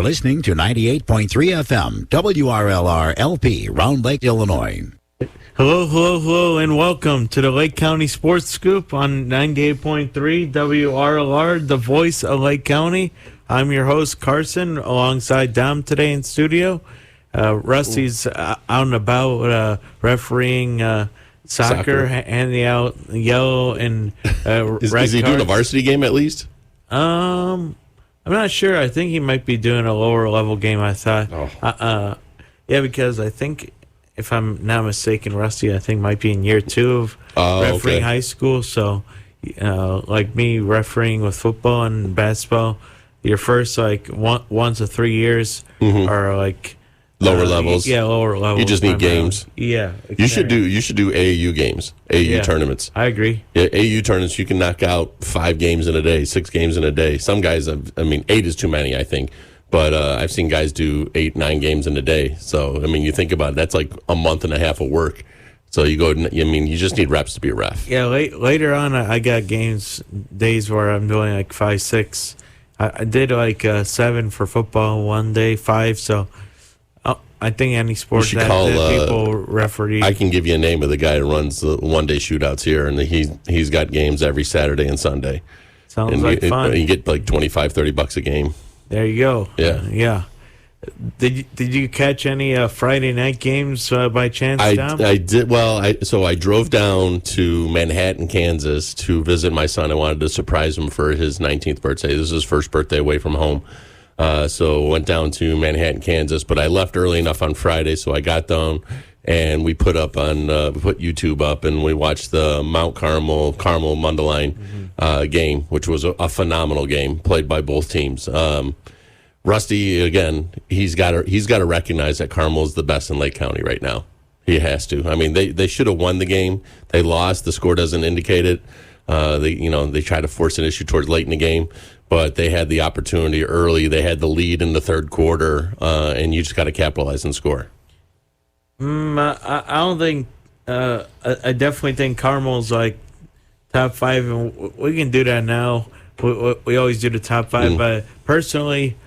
listening to 98.3 FM, WRLR LP, Round Lake, Illinois. Hello, and welcome to the Lake County Sports Scoop on 98.3 WRLR, the voice of Lake County. I'm your host, Carson, alongside Dom today in studio. Rusty's out and about refereeing soccer, handing out yellow and red Is he doing a varsity game at least? I'm not sure. I think he might be doing a lower level game, I thought. Yeah, because I think, if I'm not mistaken, Rusty, I think might be in year 2 of refereeing high school. So, like me refereeing with football and basketball, your first once or 3 years are like lower levels. Yeah, lower levels. You just need games. Yeah, exactly. You should do AAU games, AAU tournaments. I agree. Yeah, AAU tournaments, you can knock out 5 games in a day, 6 games in a day. Some guys, 8 is too many, I think. But I've seen guys do 8, 9 games in a day. So, you think about it, that's like a month and a half of work. So you go, you just need reps to be a ref. Yeah, later on, I got days where I'm doing like 5, 6. I did like 7 for football one day, 5. So I think any sport that people referee. I can give you a name of the guy who runs the one-day shootouts here, and he's got games every Saturday and Sunday. Sounds like fun. You get like $25-$30 a game. There you go. Yeah. Did you catch any Friday night games by chance, Dom? I did. Well, I drove down to Manhattan, Kansas to visit my son. I wanted to surprise him for his 19th birthday. This is his first birthday away from home. So went down to Manhattan, Kansas. But I left early enough on Friday, so I got down and we put YouTube up, and we watched the Mount Carmel Mundelein game, which was a phenomenal game played by both teams. Rusty, again, he's got to recognize that Carmel is the best in Lake County right now. He has to. They should have won the game. They lost. The score doesn't indicate it. They tried to force an issue towards late in the game, but they had the opportunity early. They had the lead in the third quarter, and you just got to capitalize and score. I don't think. I definitely think Carmel's like top 5, and we can do that now. We always do the top 5, but personally,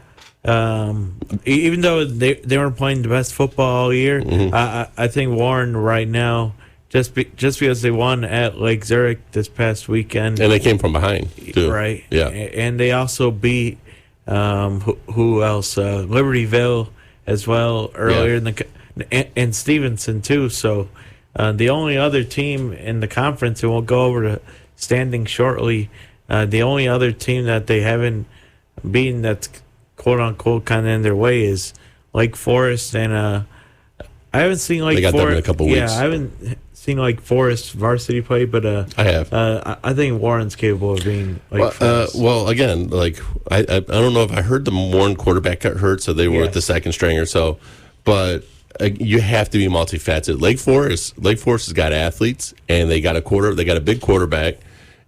even though they weren't playing the best football all year, I think Warren right now, just because they won at Lake Zurich this past weekend, and they came from behind too, right? Yeah, and they also beat who else? Libertyville as well earlier in the. And Stevenson, too. So the only other team in the conference, and we'll go over to standing shortly, the only other team that they haven't beaten that's quote-unquote kind of in their way is Lake Forest. And I haven't seen Lake Forest. They got them in a couple weeks. Yeah, I haven't seen Lake Forest varsity play, but I have. I think Warren's capable of being Lake Forest. Well, again, I don't know if I heard the Warren quarterback got hurt, so they were at the second string or so, but you have to be multifaceted. Lake Forest has got athletes, and they got a big quarterback,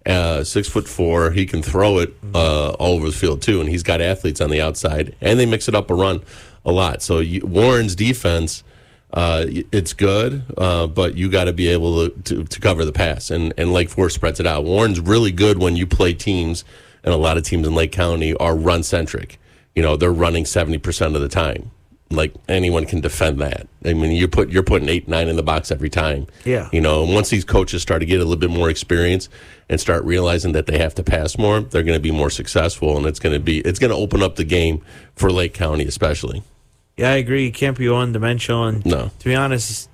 6'4". He can throw it all over the field too, and he's got athletes on the outside, and they mix it up a run a lot. So Warren's defense, it's good, but you got to be able to cover the pass, and Lake Forest spreads it out. Warren's really good when you play teams, and a lot of teams in Lake County are run centric. They're running 70% of the time. Like, anyone can defend that. You're putting 8, 9 in the box every time. Yeah. And once these coaches start to get a little bit more experience and start realizing that they have to pass more, they're going to be more successful, and it's going to open up the game for Lake County especially. Yeah, I agree. You can't be one-dimensional. And no. To be honest,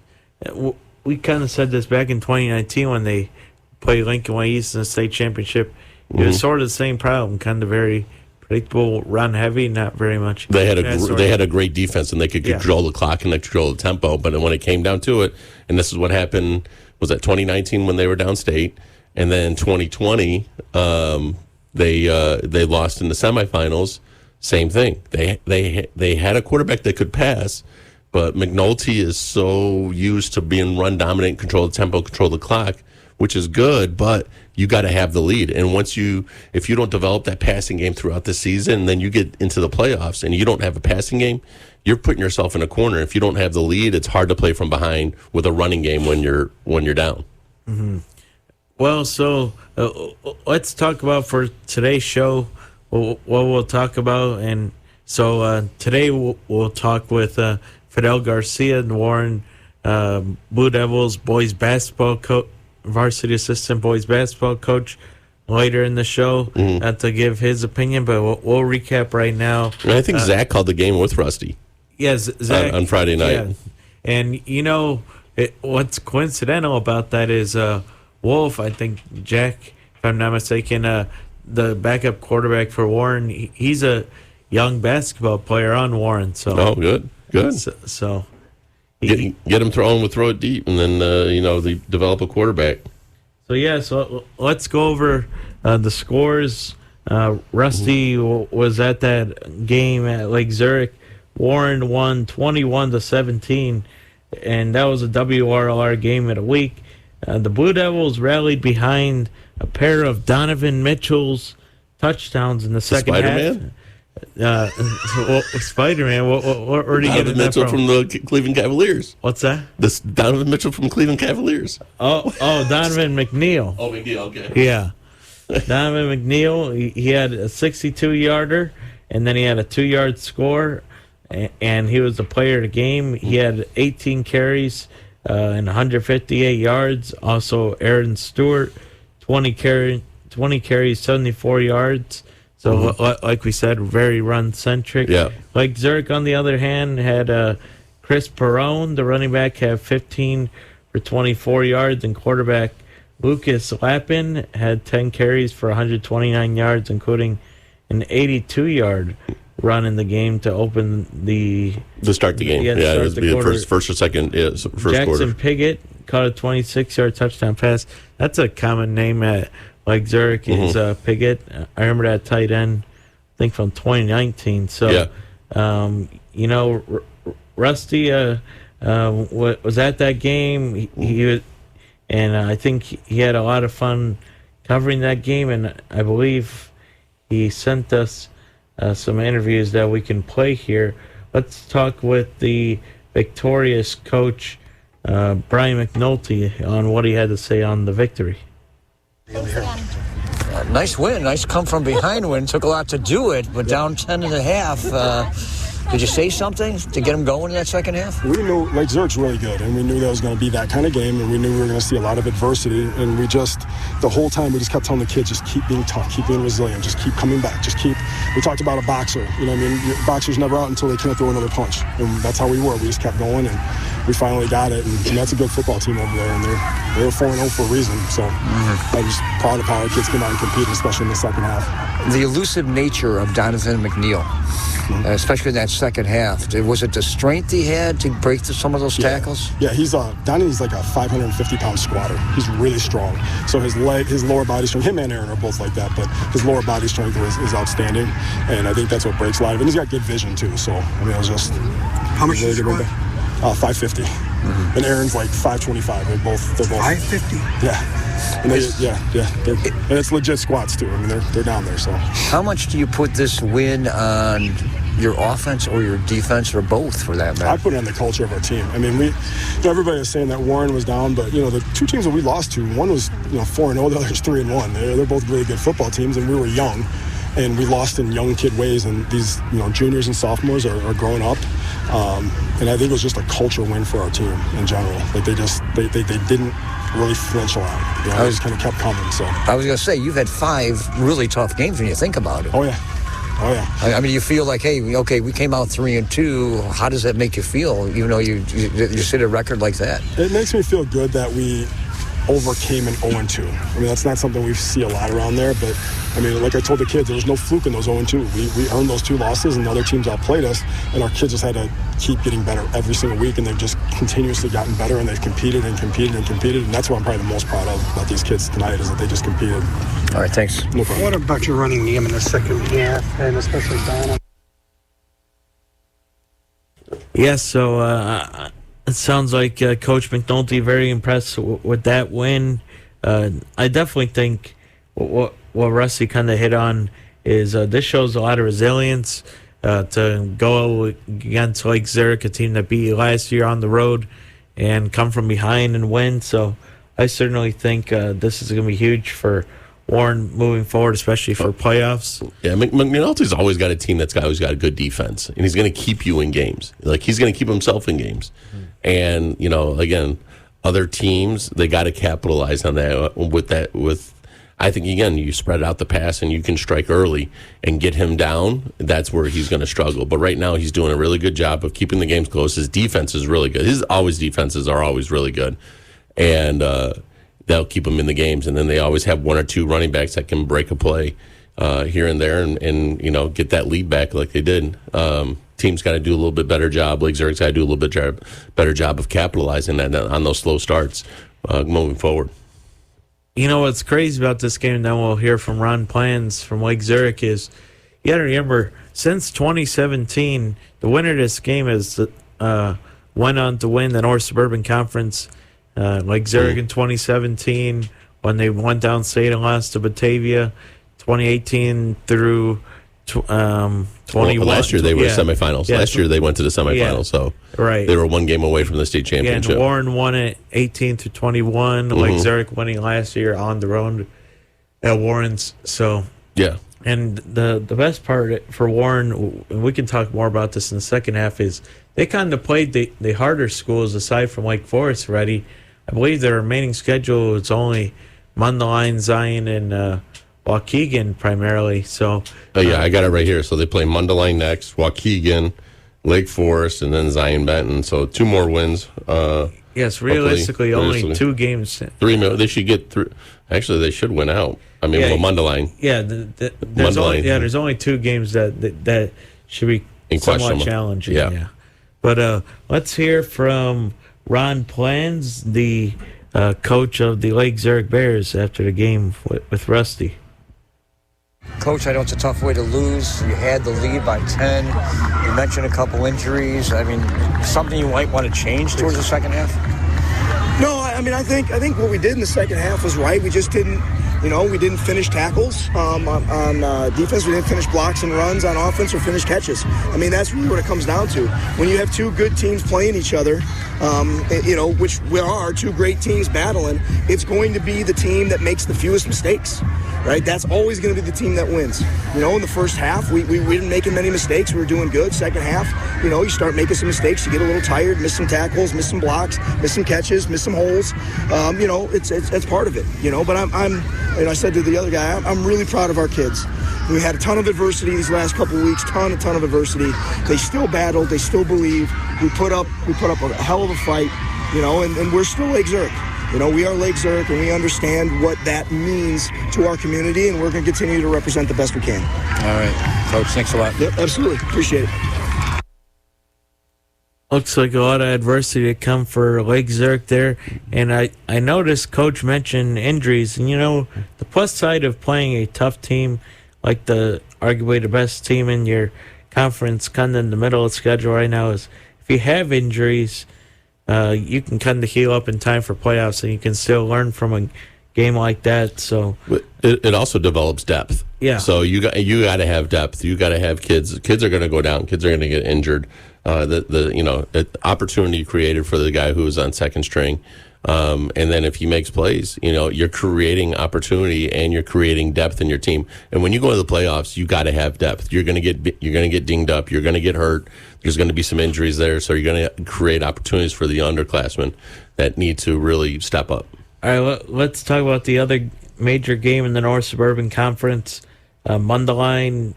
we kind of said this back in 2019 when they played Lincoln Way East in the state championship. It was sort of the same problem, kind of very predictable, run heavy, not very much. They had a great defense, and they could control the clock and they control the tempo. But when it came down to it, and this is what happened, was that 2019 when they were downstate, and then 2020 they lost in the semifinals. Same thing. They had a quarterback that could pass, but McNulty is so used to being run dominant, control the tempo, control the clock, which is good, but you got to have the lead. And if you don't develop that passing game throughout the season, then you get into the playoffs and you don't have a passing game, you're putting yourself in a corner. If you don't have the lead, it's hard to play from behind with a running game when you're down. Mm-hmm. Well, so let's talk about for today's show what we'll talk about, and So today we'll talk with Pavell Garcia, the Warren Blue Devils boys basketball coach, varsity assistant boys basketball coach, later in the show to give his opinion. But we'll recap right now. And I think Zach called the game with Rusty. Yes, Zach, on Friday night. Yeah. And what's coincidental about that is Wolf, I think Jack, if I'm not mistaken, the backup quarterback for Warren, he's a young basketball player on Warren. So good. So get him throw it deep, and then they develop a quarterback. So let's go over the scores. Rusty was at that game at Lake Zurich. Warren won 21-17, and that was a WRLR game of the week. The Blue Devils rallied behind a pair of Donovan Mitchell's touchdowns in the second half. Spider-Man. Where are you getting that Mitchell from the Cleveland Cavaliers. What's that? This Donovan Mitchell from the Cleveland Cavaliers. Oh, Donovan McNeil. Oh, McNeil, okay. Yeah. Donovan McNeil, he had a 62-yarder, and then he had a 2-yard score, and he was the player of the game. He had 18 carries and 158 yards. Also, Aaron Stewart, 20 carries, 74 yards. So, like we said, very run-centric. Yeah. Like Zurich, on the other hand, had Chris Perrone, the running back, have 15 for 24 yards, and quarterback Lucas Lappin had 10 carries for 129 yards, including an 82-yard run in the game to open to start the game. Yeah, it was the first or second first Jackson quarter. Piggott caught a 26-yard touchdown pass. That's a common name at like Zurich is Piggott. I remember that tight end, I think from 2019. So, Rusty was at that game. He was, and I think he had a lot of fun covering that game. And I believe he sent us some interviews that we can play here. Let's talk with the victorious coach, Brian McNulty, on what he had to say on the victory. Nice win, nice come from behind win. Took a lot to do it, but down 10.5. Did you say something to get them going in that second half? We knew Lake Zurich's really good, and we knew that was going to be that kind of game, and we knew we were going to see a lot of adversity, and the whole time we just kept telling the kids, just keep being tough, keep being resilient, just keep coming back, we talked about a boxer, boxers never out until they can't throw another punch, and that's how we were. We just kept going, and we finally got it, and that's a good football team over there, and they were 4-0 for a reason, so I'm just proud of how our kids came out and competed, especially in the second half. The elusive nature of Donovan McNeil, especially in that second half, was it the strength he had to break through some of those tackles? Yeah, Donnie's like a 550-pound squatter. He's really strong. So his lower body strength, him and Aaron are both like that, but his lower body strength is outstanding, and I think that's what breaks a lot of it. And he's got good vision, too, so, it was just... How much is he 550. And Aaron's like 525. They're both 550? Yeah. And and it's legit squats too. They're down there. So how much do you put this win on your offense or your defense, or both for that matter? I put it on the culture of our team. Everybody is saying that Warren was down, but the two teams that we lost to, one was 4-0, the other's 3-1. They're both really good football teams, and we were young. And we lost in young kid ways, and these juniors and sophomores are growing up, and I think it was just a culture win for our team in general. Like they didn't really flinch a lot. They just kind of kept coming. So I was gonna say, you've had 5 really tough games when you think about it. Oh yeah. You feel like, hey, okay, we came out 3-2. How does that make you feel? You set a record like that. It makes me feel good that we overcame an 0-2. That's not something we see a lot around there, but like I told the kids, there was no fluke in those 0-2. We earned those 2 losses, and other teams outplayed us, and our kids just had to keep getting better every single week, and they've just continuously gotten better, and they've competed, and that's what I'm probably the most proud of about these kids tonight, is that they just competed. All right, thanks. No problem. What about your running game in the second half, and especially Donna? Yes, so it sounds like Coach McNulty very impressed with that win. I definitely think what Rusty kind of hit on is this shows a lot of resilience to go against Lake Zurich, a team that beat you last year on the road, and come from behind and win. So I certainly think this is going to be huge for Warren moving forward, especially for playoffs. Yeah, McNulty's always got a team that's always got a good defense, and he's going to keep you in games. Like, he's going to keep himself in games. And, again, other teams, they got to capitalize on that. With I think, again, you spread out the pass and you can strike early and get him down. That's where he's going to struggle. But right now, he's doing a really good job of keeping the games close. His defense is really good. His defenses are always really good. And they'll keep him in the games. And then they always have one or two running backs that can break a play here and there and get that lead back like they did. Team's got to do a little bit better job. Lake Zurich's got to do a little bit better job of capitalizing on those slow starts moving forward. What's crazy about this game, and then we'll hear from Ron Plans from Lake Zurich, is you got to remember, since 2017, the winner of this game has went on to win the North Suburban Conference. Lake Zurich in 2017, when they went downstate and lost to Batavia. 2018 through 21. Last year they were semifinals. Yeah. Last year they went to the semifinals, so right. They were one game away from the state championship. And Warren won it 18 to 21. Lake Zurich winning last year on the road at Warren's. So yeah. And the best part for Warren, and we can talk more about this in the second half, is they kind of played the harder schools aside from Wake Forest already. I believe their remaining schedule is only Mundelein, Zion, and Waukegan primarily. So I got it right here. So they play Mundelein next, Waukegan, Lake Forest, and then Zion Benton. So 2 more wins. Yes, realistically, only 2 games. 3 more. They should get 3. Actually, they should win out. I mean, Mundelein. Yeah, there's only 2 games that should be somewhat challenging. Yeah. But let's hear from Ron Plans, the coach of the Lake Zurich Bears, after the game with Rusty. Coach, I know it's a tough way to lose. You had the lead by 10. You mentioned a couple injuries. I mean, something you might want to change towards the second half? No, I mean, I think what we did in the second half was right. We just didn't, we didn't finish tackles on defense. We didn't finish blocks and runs on offense or finish catches. I mean, that's really what it comes down to. When you have 2 good teams playing each other, which we are, 2 great teams battling, it's going to be the team that makes the fewest mistakes, right? That's always going to be the team that wins. In the first half, we didn't make many mistakes. We were doing good. Second half, you start making some mistakes. You get a little tired, miss some tackles, miss some blocks, miss some catches, miss some holes. It's part of it, But I said to the other guy, I'm really proud of our kids. We had a ton of adversity these last couple of weeks, ton of adversity. They still battled, they still believe. We put up a hell of a fight, and we're still Lake Zurich. We are Lake Zurich, and we understand what that means to our community, and we're going to continue to represent the best we can. All right, Coach, thanks a lot. Yep, absolutely. Appreciate it. Looks like a lot of adversity to come for Lake Zurich there. And I noticed Coach mentioned injuries. And, the plus side of playing a tough team, like arguably the best team in your conference, kind of in the middle of the schedule right now, is if you have injuries, you can kind of heal up in time for playoffs, and you can still learn from a game like that. So it also develops depth. Yeah. So you got to have depth. You got to have kids. Kids are going to go down. Kids are going to get injured. The opportunity created for the guy who is on second string, and then if he makes plays, you're creating opportunity and you're creating depth in your team. And when you go to the playoffs, you got to have depth. You're going to get dinged up. You're going to get hurt. There's going to be some injuries there, so you're going to create opportunities for the underclassmen that need to really step up. All right, let's talk about the other major game in the North Suburban Conference. Mundelein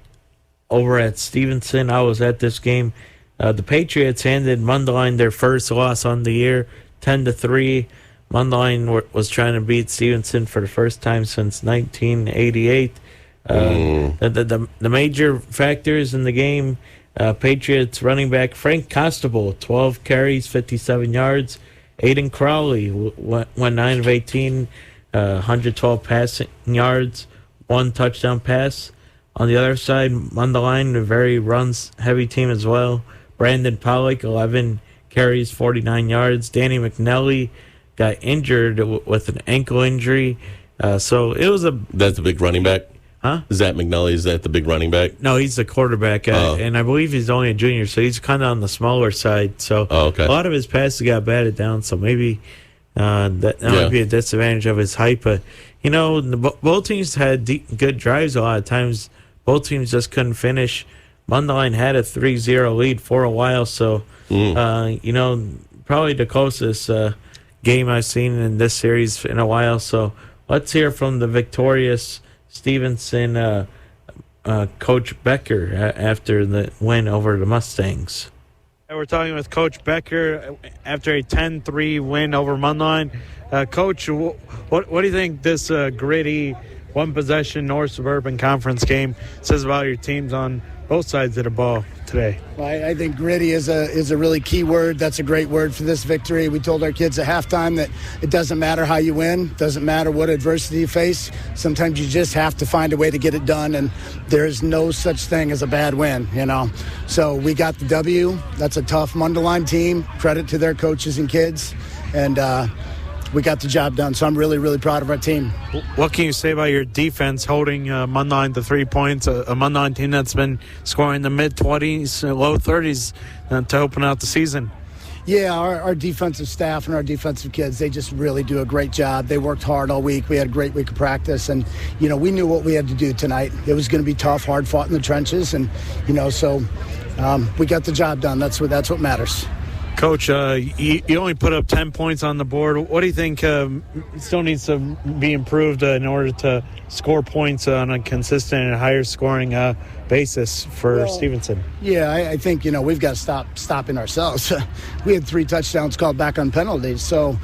over at Stevenson. I was at this game. The Patriots handed Mundelein their first loss on the year, 10-3. Mundelein was trying to beat Stevenson for the first time since 1988. The major factors in the game, Patriots running back Frank Constable, 12 carries, 57 yards. Aiden Crowley went 9 of 18, 112 passing yards, 1 touchdown pass. On the other side, Mundelein, a very runs-heavy team as well. Brandon Pollock, 11 carries, 49 yards. Danny McNelly got injured with an ankle injury. So it was That's the big running back? Huh? Zach McNelly, is that the big running back? No, he's the quarterback, and I believe he's only a junior, so he's kind of on the smaller side. So okay. A lot of his passes got batted down, so maybe that might be a disadvantage of his height. But both teams had good drives a lot of times. Both teams just couldn't finish. Mundelein had a 3-0 lead for a while, so, probably the closest game I've seen in this series in a while. So let's hear from the victorious Stevenson Coach Becker after the win over the Mustangs. We're talking with Coach Becker after a 10-3 win over Mundelein. Coach, what do you think this gritty one-possession North Suburban Conference game says about your teams on both sides of the ball today? Well, I think gritty is a really key word. That's a great word for this victory. We told our kids at halftime that it doesn't matter how you win, doesn't matter what adversity you face. Sometimes you just have to find a way to get it done, and there is no such thing as a bad win, So we got the W. That's a tough Mundelein team. Credit to their coaches and kids, and we got the job done. So I'm really, really proud of our team. What can you say about your defense holding Mundelein to 3 points? A Mundelein team that's been scoring in the mid-20s, low 30s to open out the season. Yeah, our defensive staff and our defensive kids, they just really do a great job. They worked hard all week. We had a great week of practice, and, we knew what we had to do tonight. It was going to be tough, hard fought in the trenches, and, so we got the job done. That's what matters. Coach, you only put up 10 points on the board. What do you think still needs to be improved in order to score points on a consistent and higher scoring basis for Stevenson? Yeah, I think, we've got to stop stopping ourselves. We had 3 touchdowns called back on penalties. So,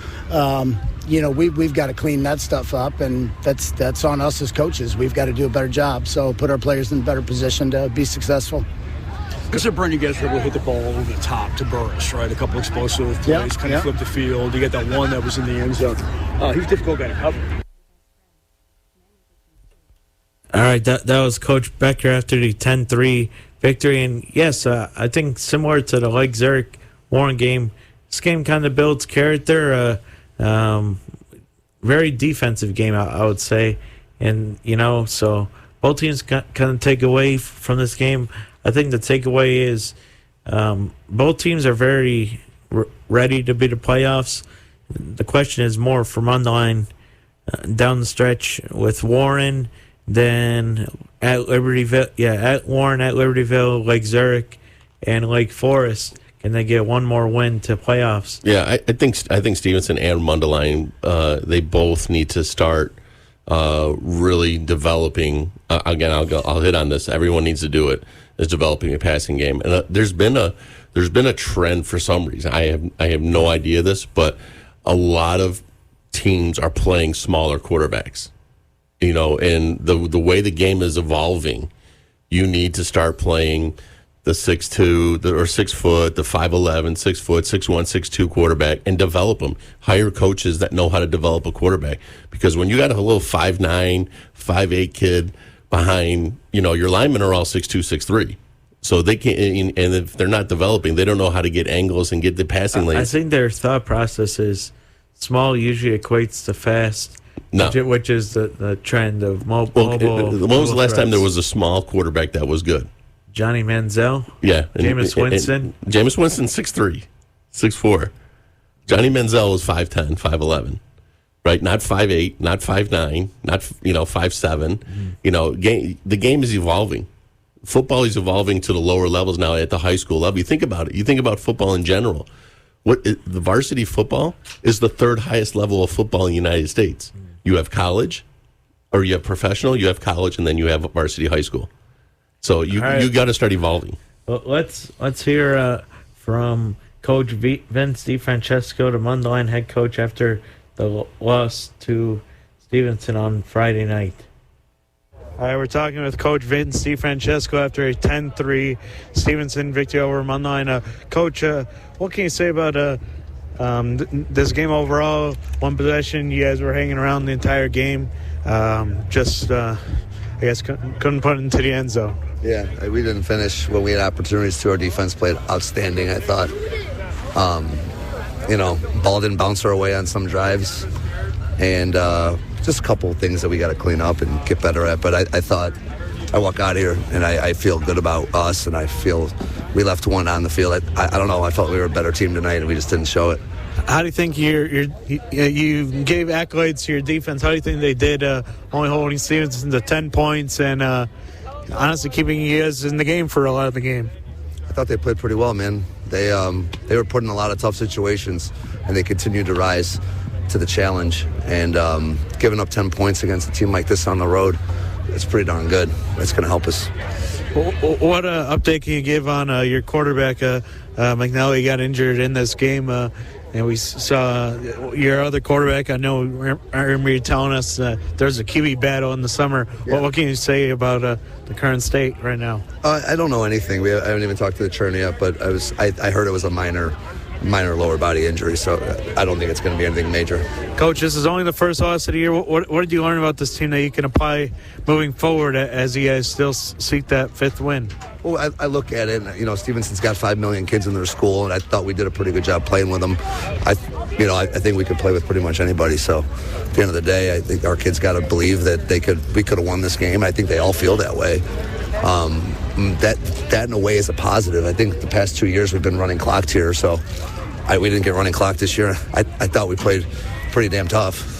we've got to clean that stuff up, and that's on us as coaches. We've got to do a better job. So put our players in a better position to be successful. Because at Burn, you guys were able to hit the ball over the top to Burris, right? A couple explosive plays, kind of flipped the field. You got that one that was in the end zone. He was a difficult guy to cover. All right, that was Coach Becker after the 10-3 victory. And, yes, I think similar to the Lake Zurich Warren game, this game kind of builds character. Very defensive game, I would say. And, so both teams kind of take away from this game. I think the takeaway is both teams are very ready to be the playoffs. The question is more for Mundelein down the stretch with Warren, then at Libertyville, at Warren, at Libertyville, Lake Zurich, and Lake Forest. Can they get one more win to playoffs? Yeah, I think Stevenson and Mundelein, they both need to start really developing. Again, I'll hit on this. Everyone needs to do it. Is developing a passing game, and there's been a trend for some reason. I have no idea this, but a lot of teams are playing smaller quarterbacks. And the way the game is evolving, you need to start playing the 6'2", or 6 foot, the 5'11", 6 foot, 6'1", 6'2" quarterback, and develop them. Hire coaches that know how to develop a quarterback, because when you got a little 5'9", 5'8" kid behind, your linemen are all 6'2", 6'3". So they can't, and if they're not developing, they don't know how to get angles and get the passing lanes. I think their thought process is small usually equates to fast, which is the trend of mobile. When was the last time there was a small quarterback that was good? Johnny Manziel? Yeah. Jameis Winston? Jameis Winston, 6'3", 6'4". Johnny Manziel was 5'10", 5'11". Right, not 5'8", not 5'9", not 5'7". The game is evolving. Football is evolving to the lower levels now at the high school level. You think about it. You think about football in general. The varsity football is the 3rd highest level of football in the United States. You have college, or you have professional. You have college, and then you have varsity high school. So you got to start evolving. Well, let's hear from Coach Vince DiFrancesco, the Mundelein head coach, after the loss to Stevenson on Friday night. All right, we're talking with Coach Vince DiFrancesco after a 10-3 Stevenson victory over Mundelein. Coach, what can you say about this game overall? One possession, you guys were hanging around the entire game. I guess couldn't put it into the end zone. Yeah, we didn't finish when we had opportunities to. Our defense played outstanding, I thought. Ball didn't bounce our way on some drives, and just a couple of things that we got to clean up and get better at. But I thought I walk out here and I feel good about us, and I feel we left one on the field. I don't know. I felt we were a better team tonight, and we just didn't show it. How do you think you gave accolades to your defense? How do you think they did only holding Stevenson to 10 points and honestly keeping you guys in the game for a lot of the game? I thought they played pretty well, man. They were put in a lot of tough situations, and they continued to rise to the challenge. And giving up 10 points against a team like this on the road, it's pretty darn good. It's going to help us. What update can you give on your quarterback? McNally got injured in this game, and we saw your other quarterback. I remember you telling us there's a QB battle in the summer. Yeah. What can you say about the current state right now? I don't know anything. I haven't even talked to the attorney yet, but I heard it was a minor lower body injury, so I don't think it's going to be anything major. Coach, this is only the first loss of the year. What did you learn about this team that you can apply moving forward as you guys still seek that fifth win? Well, I look at it, and, Stevenson's got 5 million kids in their school, and I thought we did a pretty good job playing with them. I think we could play with pretty much anybody, so at the end of the day, I think our kids got to believe that we could have won this game. I think they all feel that way. That in a way is a positive. I think the past 2 years we've been running clocked here, so we didn't get running clock this year. I thought we played pretty damn tough.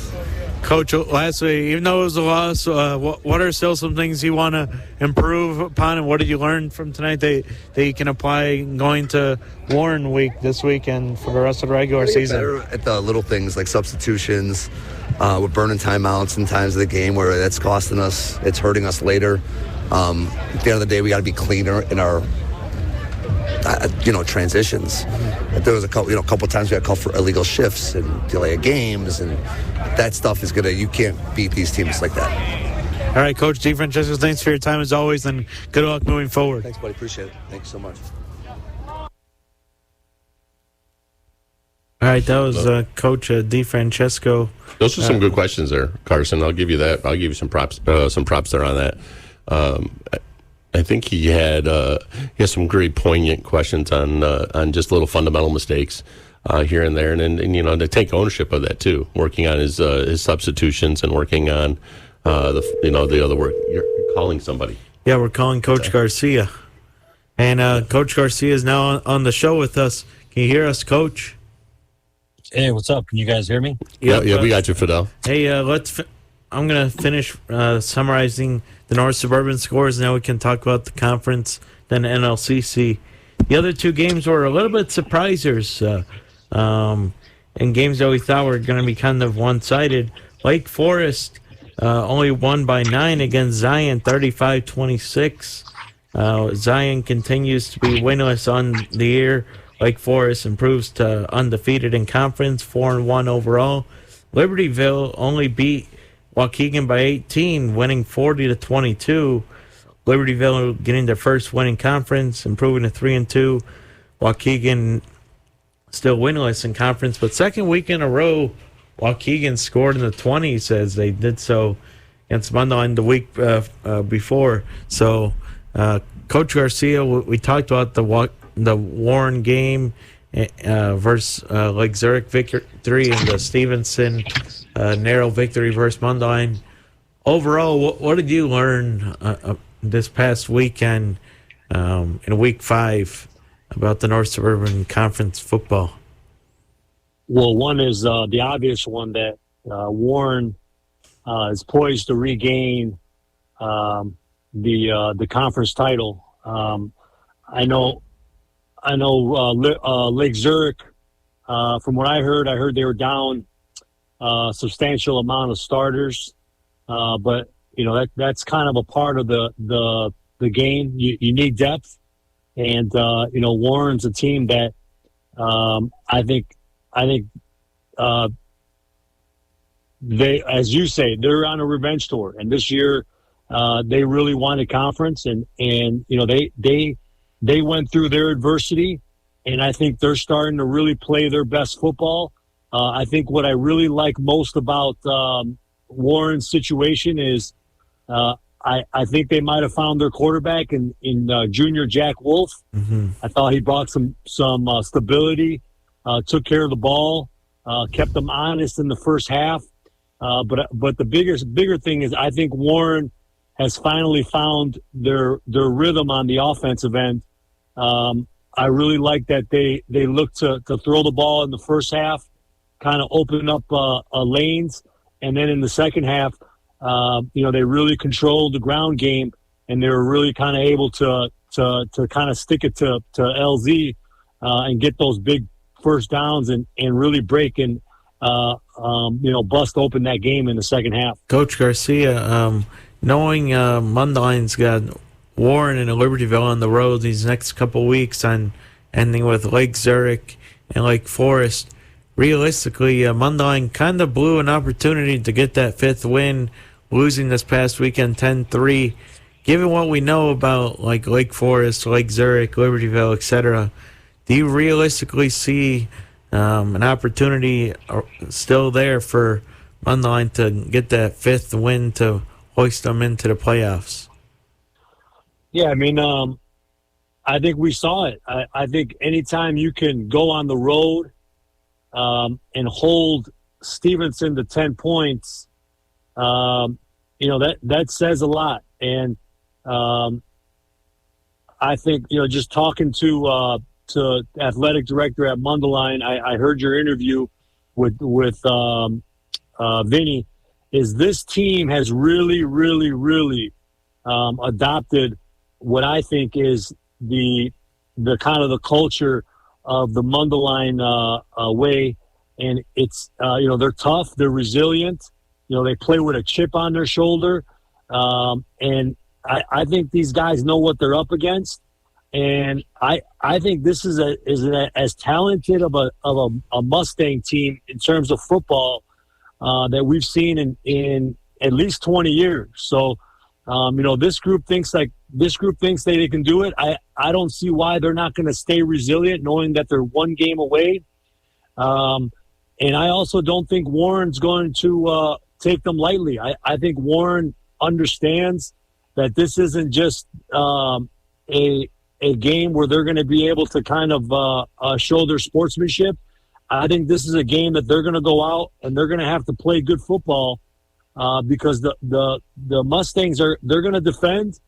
Coach, lastly, even though it was a loss, what are still some things you want to improve upon, and what did you learn from tonight that you can apply going to Warren week this weekend for the rest of the regular season? Better at the little things like substitutions. We're burning timeouts in times of the game where that's costing us. It's hurting us later. At the end of the day, we got to be cleaner in our transitions. There was a couple times we got called for illegal shifts and delay of games, and that stuff is you can't beat these teams like that. All right, Coach DeFrancesco, thanks for your time as always, and good luck moving forward. Thanks, buddy. Appreciate it. Thank you so much. All right, that was Coach DeFrancesco. Those are some good questions there, Carson. I'll give you that. I'll give you some props there on that. I think he had some great poignant questions on just little fundamental mistakes here and there, and to take ownership of that too, working on his substitutions and working on the other work. You're calling somebody. Yeah, we're calling Coach Garcia, and Coach Garcia is now on the show with us. Can you hear us, Coach? Hey, what's up? Can you guys hear me? Yeah, we got you, Pavell. Hey, I'm going to finish summarizing the North Suburban scores. Now we can talk about the conference, then NLCC. The other two games were a little bit surprisers, and games that we thought were going to be kind of one-sided. Lake Forest only won by 9 against Zion, 35-26. Zion continues to be winless on the year. Lake Forest improves to undefeated in conference, 4-1 overall. Libertyville only beat Waukegan by 18, winning 40-22. Libertyville getting their first win in conference, improving to 3-2. Waukegan still winless in conference, but second week in a row, Waukegan scored in the 20s as they did so against Mundelein the week before. So, Coach Garcia, we talked about the Warren game versus Lake Zurich victory and the Stevenson narrow victory versus Mundelein. Overall, what did you learn this past weekend in Week 5 about the North Suburban Conference football? Well, one is the obvious one that Warren is poised to regain the conference title. I know Lake Zurich. From what I heard they were down a substantial amount of starters, but that's kind of a part of the game. You need depth, and Warren's a team that I think they, as you say, they're on a revenge tour, and this year they really wanted conference, and they went through their adversity, and I think they're starting to really play their best football. I think what I really like most about Warren's situation is I think they might have found their quarterback in junior Jack Wolf. Mm-hmm. I thought he brought some stability, took care of the ball, kept them honest in the first half. But the bigger thing is I think Warren has finally found their rhythm on the offensive end. I really like that they look to throw the ball in the first half, kind of open up lanes, and then in the second half, they really controlled the ground game, and they were really kind of able to kind of stick it to LZ and get those big first downs and really break and bust open that game in the second half. Coach Garcia, knowing Mundine's got Warren and Libertyville on the road these next couple weeks, on ending with Lake Zurich and Lake Forest, realistically, Mundine kind of blew an opportunity to get that fifth win, losing this past weekend 10-3. Given what we know about like Lake Forest, Lake Zurich, Libertyville, etc., do you realistically see an opportunity still there for Mundine to get that fifth win to hoist them into the playoffs? Yeah, I mean, I think we saw it. I think anytime you can go on the road and hold Stevenson to 10 points, that says a lot. And I think, just talking to athletic director at Mundelein, I heard your interview with Vinny, is this team has really, really, really adopted what I think is the kind of the culture of the Mundelein way. And it's, they're tough, they're resilient, they play with a chip on their shoulder. And I think these guys know what they're up against. And I think this is as talented of a Mustang team in terms of football that we've seen in at least 20 years. So, this group thinks that they can do it. I don't see why they're not going to stay resilient, knowing that they're one game away. And I also don't think Warren's going to take them lightly. I think Warren understands that this isn't just a game where they're going to be able to kind of show their sportsmanship. I think this is a game that they're going to go out and they're going to have to play good football because the Mustangs they're going to defend.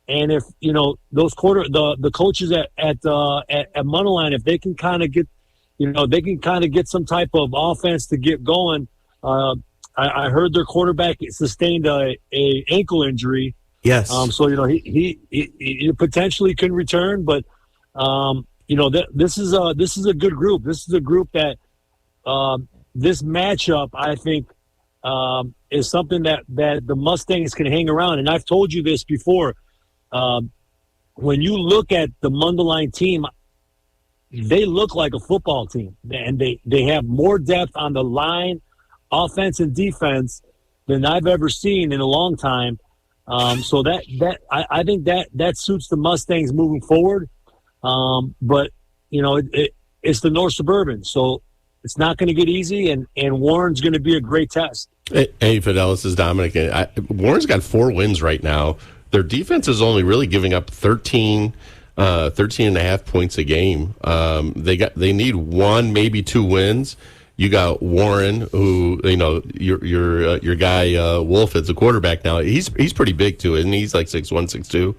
And if those the coaches at Mundelein, if they can kind of get some type of offense to get going. I heard their quarterback sustained a ankle injury. Yes. So he potentially can return, but this is a good group. This is a group that this matchup, I think, is something that the Mustangs can hang around. And I've told you this before. When you look at the Mundelein team, they look like a football team, and they have more depth on the line, offense and defense, than I've ever seen in a long time. So I think that suits the Mustangs moving forward. But it's the North Suburban, so it's not going to get easy, and Warren's going to be a great test. Hey, Pavell, this is Dominic. Warren's got 4 wins right now. Their defense is only really giving up 13 and a half points a game. They need 1, maybe 2 wins. You got Warren, who your guy Wolf is a quarterback now. He's pretty big too, isn't he? He's like 6'1",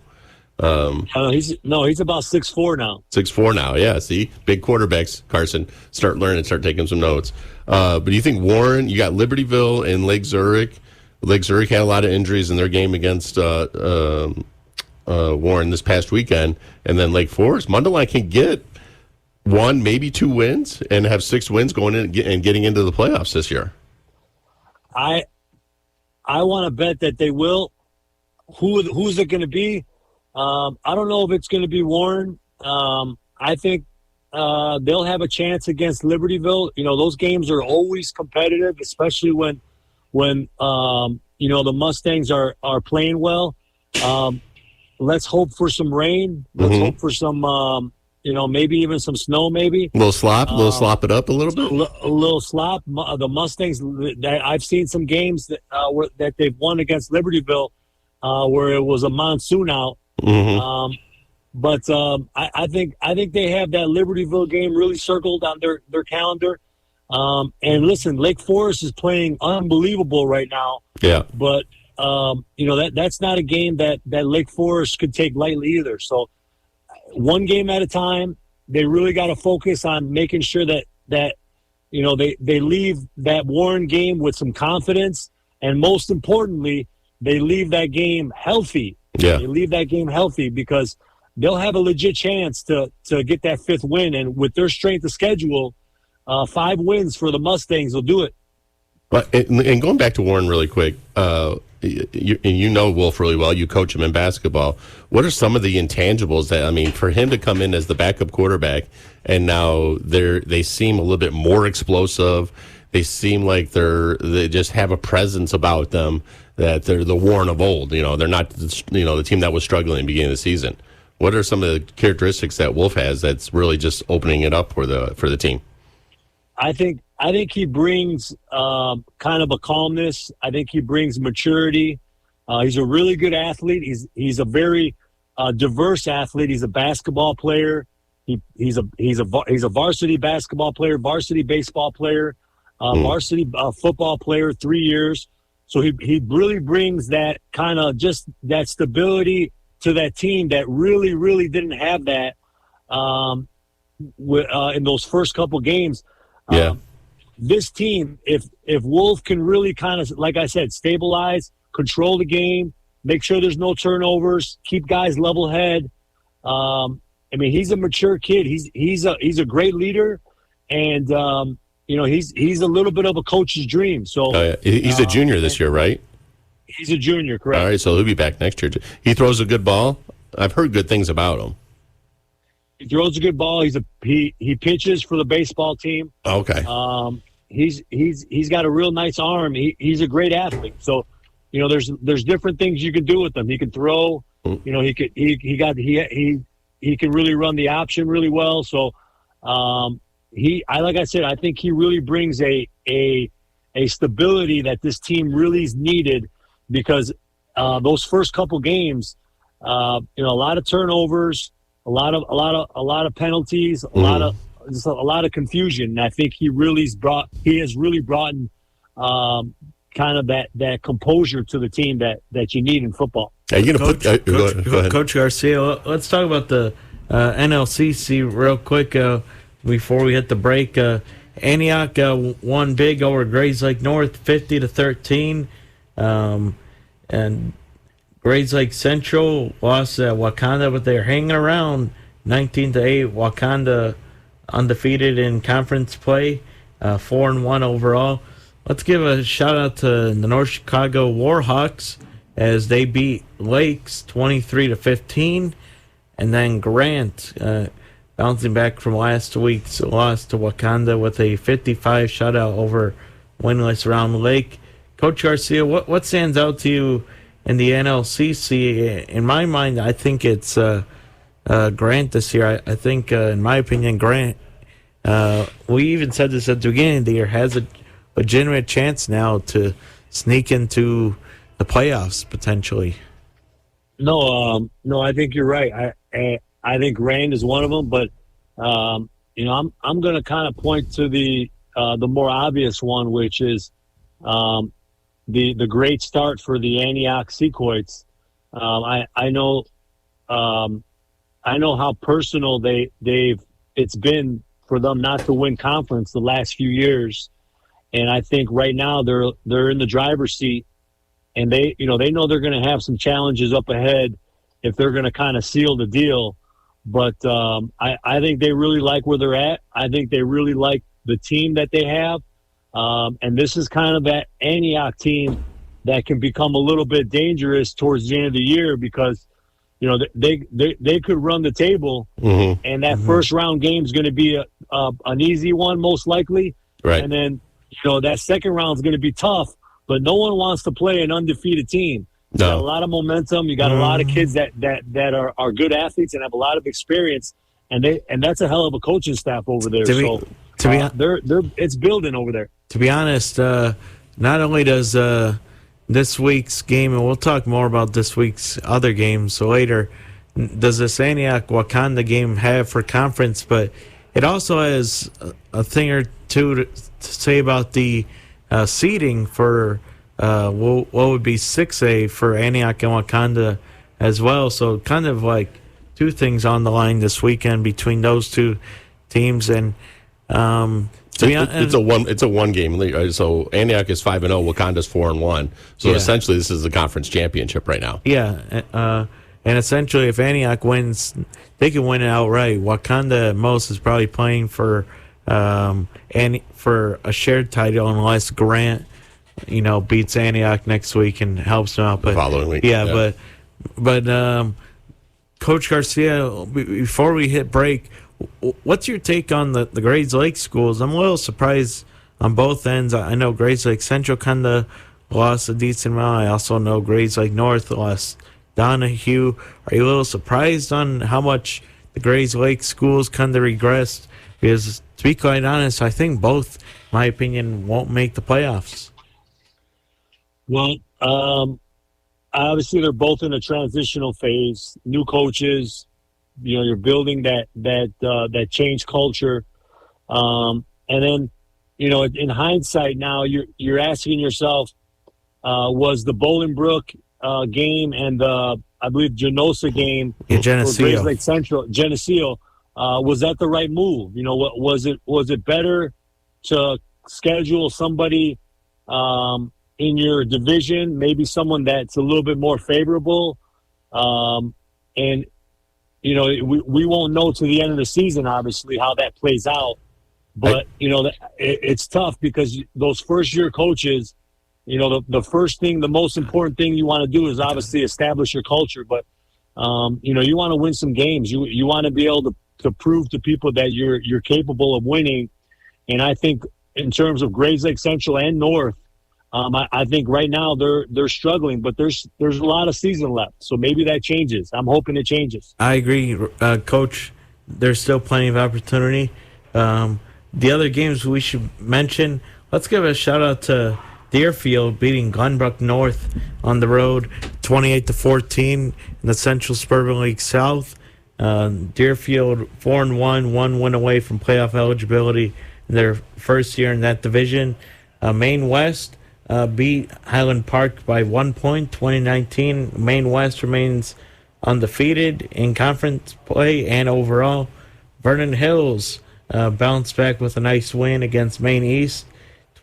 6'2". He's about 6'4" now. 6'4" now, yeah. See, big quarterbacks. Carson, start learning, start taking some notes. But do you think Warren? You got Libertyville and Lake Zurich. Lake Zurich had a lot of injuries in their game against Warren this past weekend, and then Lake Forest. Mundelein can get 1, maybe 2 wins and have 6 wins going in and getting into the playoffs this year. I want to bet that they will. Who's it going to be? I don't know if it's going to be Warren. I think they'll have a chance against Libertyville. Those games are always competitive, especially when the Mustangs are playing well. Let's hope for some rain. Let's hope for some maybe even some snow, maybe. A little slop it up a little bit? A little slop. The Mustangs, I've seen some games that they've won against Libertyville where it was a monsoon out. Mm-hmm. But I think they have that Libertyville game really circled on their calendar. And listen, Lake Forest is playing unbelievable right now. Yeah. But, that's not a game that Lake Forest could take lightly either. So, one game at a time, they really got to focus on making sure that they leave that Warren game with some confidence, and most importantly, they leave that game healthy. Yeah. They leave that game healthy because they'll have a legit chance to get that 5th win, and with their strength of schedule, 5 wins for the Mustangs will do it. But and going back to Warren really quick, you know Wolf really well. You coach him in basketball. What are some of the intangibles that, for him to come in as the backup quarterback and now they seem a little bit more explosive. They seem like they just have a presence about them that they're the Warren of old. They're not the team that was struggling at the beginning of the season. What are some of the characteristics that Wolf has that's really just opening it up for the team? I think he brings kind of a calmness. I think he brings maturity. He's a really good athlete. He's a very diverse athlete. He's a basketball player. He's a varsity basketball player, varsity baseball player, varsity football player, 3 years. So he really brings that kind of just that stability to that team that really, really didn't have that in those first couple games. Yeah. This team, if Wolf can really kind of, like I said, stabilize, control the game, make sure there's no turnovers, keep guys level head. He's a mature kid. He's a great leader, and he's a little bit of a coach's dream. So he's a junior this year, right? He's a junior, correct? All right, so he'll be back next year. He throws a good ball. I've heard good things about him. He throws a good ball. He pitches for the baseball team. Okay. He's got a real nice arm. He's a great athlete. So, there's different things you can do with him. He can throw. He can really run the option really well. So, like I said, I think he really brings a stability that this team really is needed because those first couple games, a lot of turnovers. A lot of penalties, a lot of confusion. And I think he has really brought in kind of that composure to the team that you need in football. Are you going to go ahead. Coach Garcia? Let's talk about the NLCC real quick before we hit the break. Antioch won big over Grays Lake North, 50-13, and Grays Lake Central lost at Wakanda, but they're hanging around 19-8. Wakanda undefeated in conference play, 4-1 overall. Let's give a shout out to the North Chicago Warhawks as they beat Lakes 23-15, and then Grant bouncing back from last week's loss to Wakanda with a 55 shutout over winless Round Lake. Coach Garcia, what stands out to you in the NLCC? In my mind, I think it's Grant this year. I think, in my opinion, Grant, we even said this at the beginning of the year, has a legitimate chance now to sneak into the playoffs potentially. No, I think you're right. I think Grant is one of them, but I'm going to kind of point to the more obvious one, which is the great start for the Antioch Sequoias. I know how personal it's been for them not to win conference the last few years, and I think right now they're in the driver's seat, and they know they're going to have some challenges up ahead if they're going to kind of seal the deal. But I think they really like where they're at. I think they really like the team that they have. And this is kind of that Antioch team that can become a little bit dangerous towards the end of the year because, they could run the table, and that first round game is going to be an easy one, most likely. Right. And then, that second round is going to be tough, but no one wants to play an undefeated team. You got a lot of momentum. You got a lot of kids that are good athletes and have a lot of experience, and that's a hell of a coaching staff over there. It's building over there. To be honest, not only does this week's game, and we'll talk more about this week's other games later, does this Antioch Wakanda game have for conference, but it also has a thing or two to say about the seeding for what would be 6A for Antioch and Wakanda as well. So kind of like two things on the line this weekend between those two teams, and it's a one game league. So Antioch is 5-0, Wakanda's 4-1. So essentially, this is the conference championship right now. Yeah, and essentially, if Antioch wins, they can win it outright. Wakanda at most is probably playing for a shared title unless Grant, beats Antioch next week and helps them out. But following week, but Coach Garcia, before we hit break, what's your take on the Grays Lake schools? I'm a little surprised on both ends. I know Grays Lake Central kind of lost a decent amount. I also know Grays Lake North lost Donahue. Are you a little surprised on how much the Grays Lake schools kind of regressed? Because to be quite honest, I think both, in my opinion, won't make the playoffs. Well, obviously they're both in a transitional phase. New coaches, you're building that change culture, and then in hindsight now you're asking yourself, was the Bolingbrook game and the I believe Genosa game for Grays Lake Central Geneseo, was that the right move? Was it better to schedule somebody in your division, maybe someone that's a little bit more favorable, and we won't know to the end of the season, obviously, how that plays out. But, it's tough because those first-year coaches, the first thing, the most important thing you want to do is obviously establish your culture. But, you want to win some games. You want to be able to prove to people that you're capable of winning. And I think in terms of Grays Lake Central and North, I think right now they're struggling, but there's a lot of season left, so maybe that changes. I'm hoping it changes. I agree, Coach. There's still plenty of opportunity. The other games we should mention, let's give a shout out to Deerfield beating Glenbrook North on the road, 28-14 in the Central Suburban League South. Deerfield 4-1, one win away from playoff eligibility in their first year in that division. Maine West beat Highland Park by 1 point, 2019. Maine West remains undefeated in conference play and overall. Vernon Hills bounced back with a nice win against Maine East,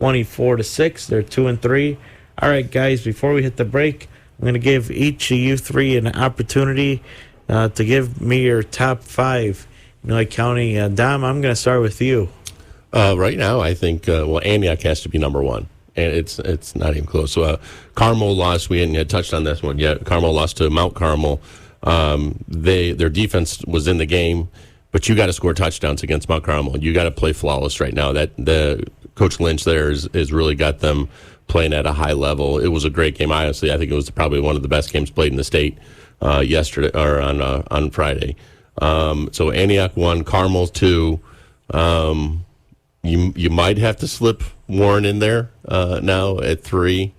24-6. They're 2-3. All right, guys, before we hit the break, I'm going to give each of you three an opportunity to give me your top five in Lake County. Dom, I'm going to start with you. Right now, I think Antioch has to be number one, and it's not even close. So Carmel lost. We hadn't yet touched on this one yet. Carmel lost to Mount Carmel. Their defense was in the game, but you got to score touchdowns against Mount Carmel. You got to play flawless right now. That the Coach Lynch there has really got them playing at a high level. It was a great game. Honestly, I think it was probably one of the best games played in the state yesterday or on Friday. So Antioch 1, Carmel 2. You might have to slip Warren in there now at 3,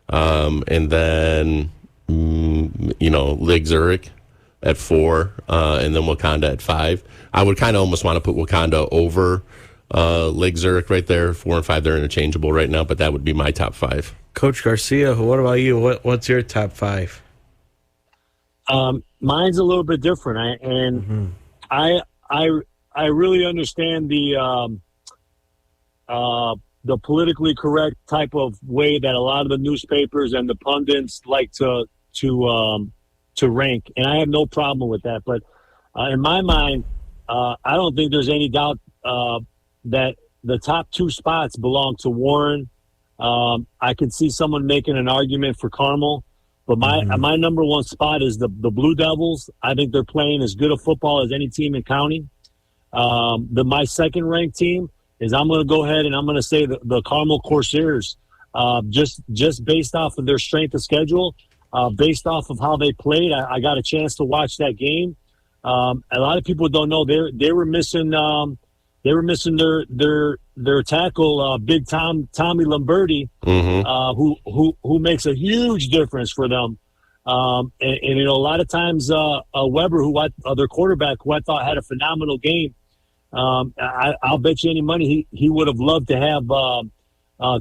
and then Lake Zurich at 4, and then Wakanda at 5. I would kind of almost want to put Wakanda over Lake Zurich right there. 4 and 5, they're interchangeable right now, but that would be my top 5. Coach Garcia, what about you? What's your top 5? Mine's a little bit different, I really understand the politically correct type of way that a lot of the newspapers and the pundits like to rank, and I have no problem with that. But in my mind, I don't think there's any doubt that the top 2 spots belong to Warren. I could see someone making an argument for Carmel, but my number 1 spot is the Blue Devils. I think they're playing as good a football as any team in county. My second ranked team is I'm going to go ahead and I'm going to say the Carmel Corsairs, just based off of their strength of schedule, based off of how they played. I got a chance to watch that game. A lot of people don't know they were missing their tackle, Big Tommy Lombardi, who makes a huge difference for them. And a lot of times Weber, their quarterback, who I thought had a phenomenal game. I'll bet you any money he would have loved to have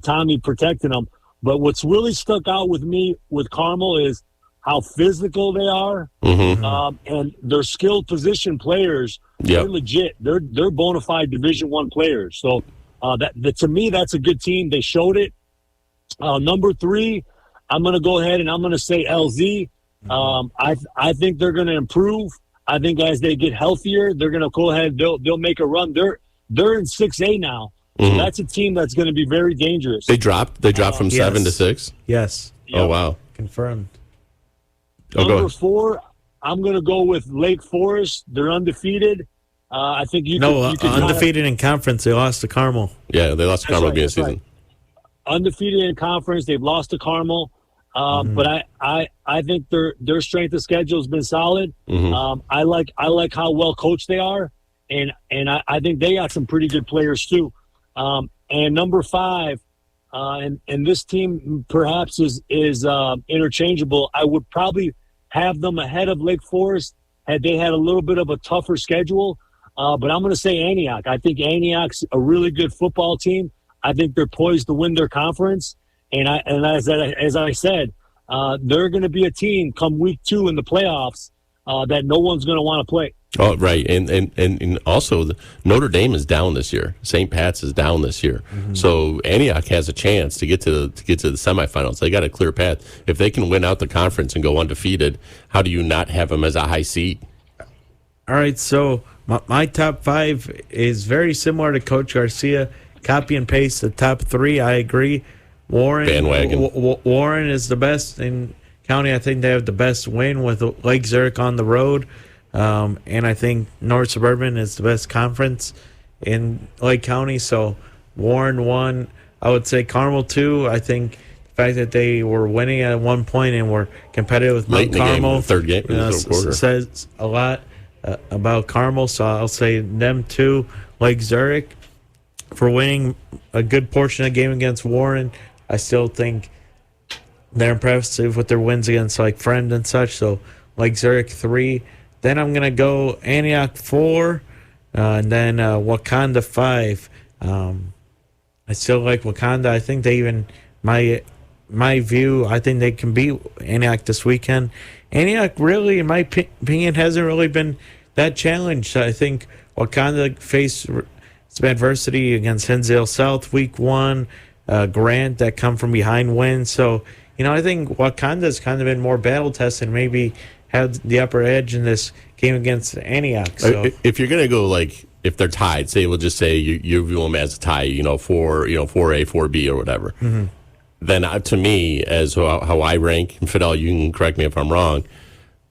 Tommy protecting him. But what's really stuck out with me with Carmel is how physical they are, and they're skilled position players. Yep. They're legit. They're bona fide Division I players. So that to me, that's a good team. They showed it. Number 3, I'm going to go ahead and I'm going to say LZ. I think they're going to improve. I think as they get healthier, they're going to go ahead. They'll make a run. They're in 6A now. So that's a team that's going to be very dangerous. They dropped from 7 to 6? Yes. Oh, wow. Confirmed. Number 4, I'm going to go with Lake Forest. They're undefeated. I think you could undefeated in conference. They lost to Carmel. Yeah, they lost to Carmel beginning season. Right. Undefeated in conference. They've lost to Carmel. But I think their strength of schedule has been solid. I like how well coached they are, and I think they got some pretty good players too. And number 5, and this team perhaps is interchangeable. I would probably have them ahead of Lake Forest had they had a little bit of a tougher schedule. But I'm going to say Antioch. I think Antioch's a really good football team. I think they're poised to win their conference. And as I said, they're going to be a team come week 2 in the playoffs that no one's going to want to play. Oh, right, and also Notre Dame is down this year. St. Pat's is down this year, so Antioch has a chance to get to the semifinals. They got a clear path. If they can win out the conference and go undefeated, how do you not have them as a high seed? All right, so my top 5 is very similar to Coach Garcia. Copy and paste the top 3. I agree. Bandwagon. Warren is the best in county. I think they have the best win with Lake Zurich on the road. And I think North Suburban is the best conference in Lake County. So Warren 1. I would say Carmel 2. I think the fact that they were winning at one point and were competitive with Mount Carmel game, third game, says a lot about Carmel. So I'll say them 2. Lake Zurich for winning a good portion of the game against Warren. I still think they're impressive with their wins against like Friend and such. So Lake Zurich 3. Then I'm gonna go Antioch 4, and then Wakanda 5. I still like Wakanda. I think they even my view. I think they can beat Antioch this weekend. Antioch really, in my opinion, hasn't really been that challenged. I think Wakanda faced some adversity against Hinsdale South week 1. Grant that come from behind wins. So, I think Wakanda's kind of been more battle tested, maybe had the upper edge in this game against Antioch. So if you're going to go if they're tied, say we'll just say you view them as a tie, 4A, 4B or whatever. Then to me, as how I rank, and Pavell, you can correct me if I'm wrong,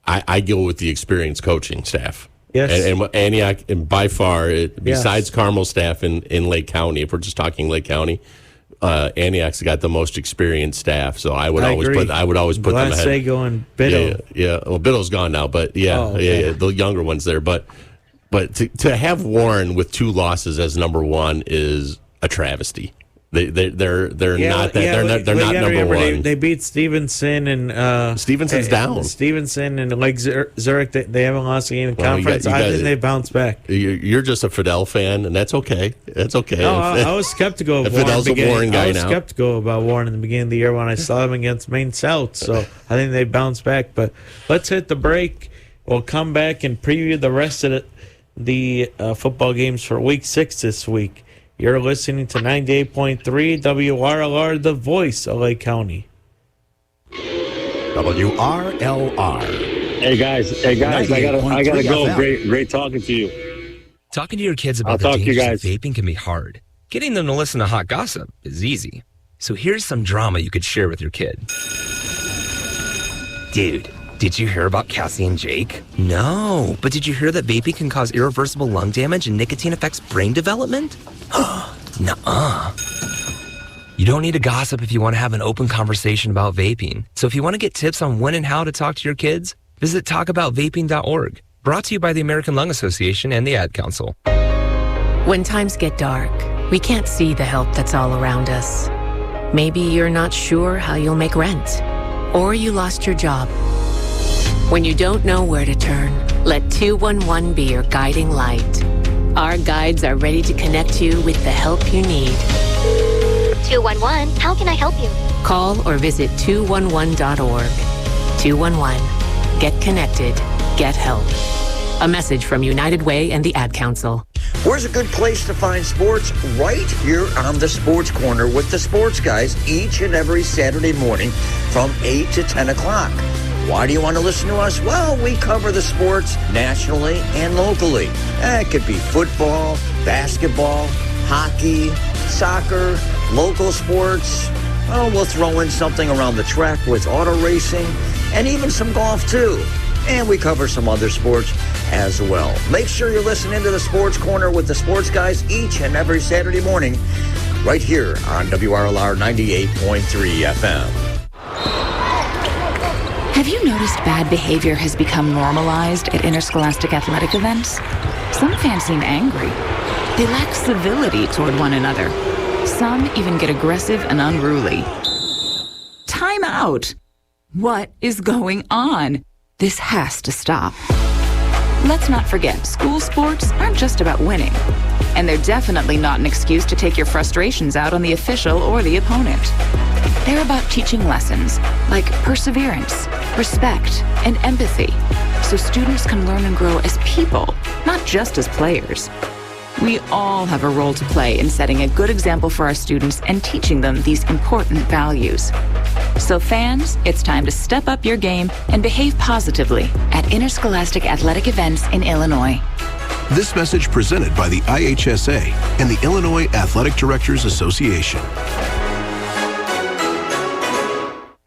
I go with the experienced coaching staff. Yes. And Antioch, and by far, besides Carmel staff in Lake County, if we're just talking Lake County, Antioch's got the most experienced staff, so I would always put them ahead. Glassego and Biddle. Yeah. Well, Biddle's gone now, but yeah, the younger ones there. But to have Warren with 2 losses as number 1 is a travesty. They're not number 1. They beat Stevenson and Stevenson's down. Stevenson and Lake Zurich. They haven't lost a game in conference. I think they bounced back. You're just a Pavell fan, and that's okay. That's okay. No, I was skeptical of Warren. I was skeptical about Warren in the beginning of the year when I saw them against Maine South. So I think they bounced back. But let's hit the break. We'll come back and preview the rest of the football games for Week 6 this week. You're listening to 98.3 WRLR, the voice of Lake County. WRLR. Hey guys, I gotta go. Great talking to you. Talking to your kids about the dangers of vaping can be hard. Getting them to listen to hot gossip is easy. So here's some drama you could share with your kid. Dude, did you hear about Cassie and Jake? No, but did you hear that vaping can cause irreversible lung damage and nicotine affects brain development? Nuh-uh. You don't need to gossip if you want to have an open conversation about vaping. So if you want to get tips on when and how to talk to your kids, visit talkaboutvaping.org. Brought to you by the American Lung Association and the Ad Council. When times get dark, we can't see the help that's all around us. Maybe you're not sure how you'll make rent, or you lost your job. When you don't know where to turn, let 211 be your guiding light. Our guides are ready to connect you with the help you need. 211, how can I help you? Call or visit 211.org. 211. Get connected. Get help. A message from United Way and the Ad Council. Where's a good place to find sports? Right here on the Sports Corner with the Sports Guys each and every Saturday morning from 8 to 10 o'clock. Why do you want to listen to us? Well, we cover the sports nationally and locally. It could be football, basketball, hockey, soccer, local sports. Oh, we'll throw in something around the track with auto racing and even some golf too. And we cover some other sports as well. Make sure you're listening to the Sports Corner with the Sports Guys each and every Saturday morning right here on WRLR 98.3 FM. Have you noticed bad behavior has become normalized at interscholastic athletic events? Some fans seem angry. They lack civility toward one another. Some even get aggressive and unruly. Time out! What is going on? This has to stop. Let's not forget, school sports aren't just about winning. And they're definitely not an excuse to take your frustrations out on the official or the opponent. They're about teaching lessons like perseverance, respect, and empathy, so students can learn and grow as people, not just as players. We all have a role to play in setting a good example for our students and teaching them these important values. So fans, it's time to step up your game and behave positively at interscholastic athletic events in Illinois. This message presented by the IHSA and the Illinois Athletic Directors Association.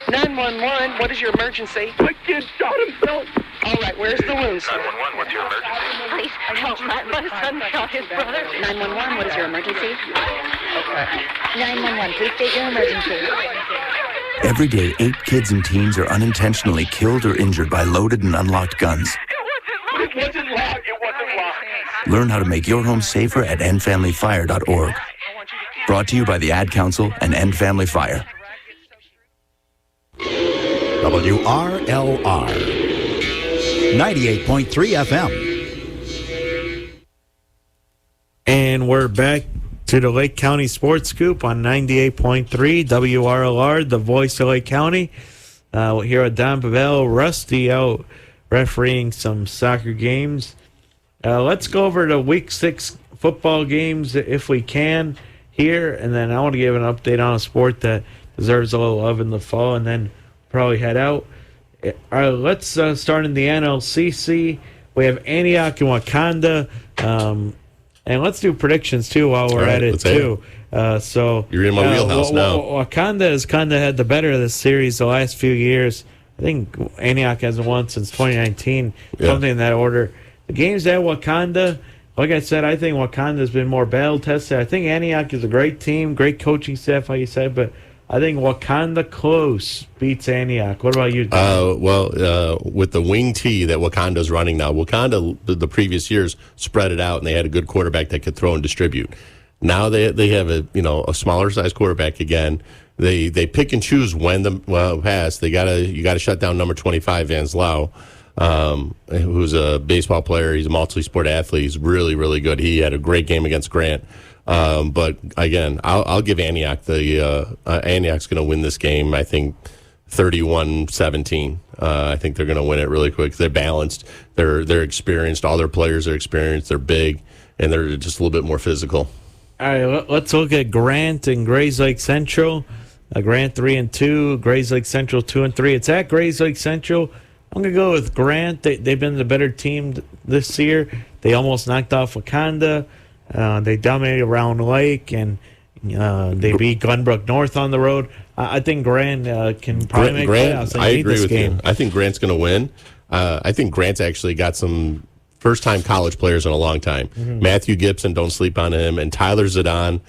911, what is your emergency? My kid shot himself. All right, where's the wound? 911, what's your emergency? Please help, my son shot his brother. 911, what is your emergency? Okay. 911, please state your emergency. Every day, 8 kids and teens are unintentionally killed or injured by loaded and unlocked guns. It wasn't locked. It wasn't locked. Learn how to make your home safer at endfamilyfire.org. Brought to you by the Ad Council and End Family Fire. WRLR 98.3 FM. And we're back to the Lake County Sports Scoop on 98.3 WRLR, the voice of Lake County. Here at Don Pavell, Rusty out refereeing some soccer games. Let's go over the Week 6 football games if we can here, and then I want to give an update on a sport that deserves a little love in the fall, and then probably head out. Let's start in the NLCC. We have Antioch and Wakanda, and let's do predictions too while we're at it too. So you're in my wheelhouse now. Wakanda has kind of had the better of this series the last few years. I think Antioch hasn't won since 2019, something in that order. The games at Wakanda, like I said, I think Wakanda's been more battle-tested. I think Antioch is a great team, great coaching staff, like you said, but I think Wakanda close beats Antioch. What about you? With the wing T that Wakanda's running now, Wakanda, the previous years, spread it out, and they had a good quarterback that could throw and distribute. Now they have a smaller size quarterback again. They pick and choose when the pass. You gotta shut down number 25 Vance Lau, who's a baseball player. He's a multi-sport athlete. He's really, really good. He had a great game against Grant. But again, I'll give Antioch Antioch's going to win this game. I think 31-17. I think they're going to win it really quick. They're balanced. They're experienced. All their players are experienced. They're big, and they're just a little bit more physical. All right, let's look at Grant and Grays Lake Central. Grant 3-2, Grays Lake Central 2-3. It's at Grays Lake Central. I'm going to go with Grant. They've been the better team this year. They almost knocked off Wakanda. They dominated Round Lake, and they beat Glenbrook North on the road. I think Grant can probably make playoffs. I agree with you. I think Grant's going to win. I think Grant's actually got some first-time college players in a long time. Mm-hmm. Matthew Gibson, don't sleep on him, and Tyler Zidane.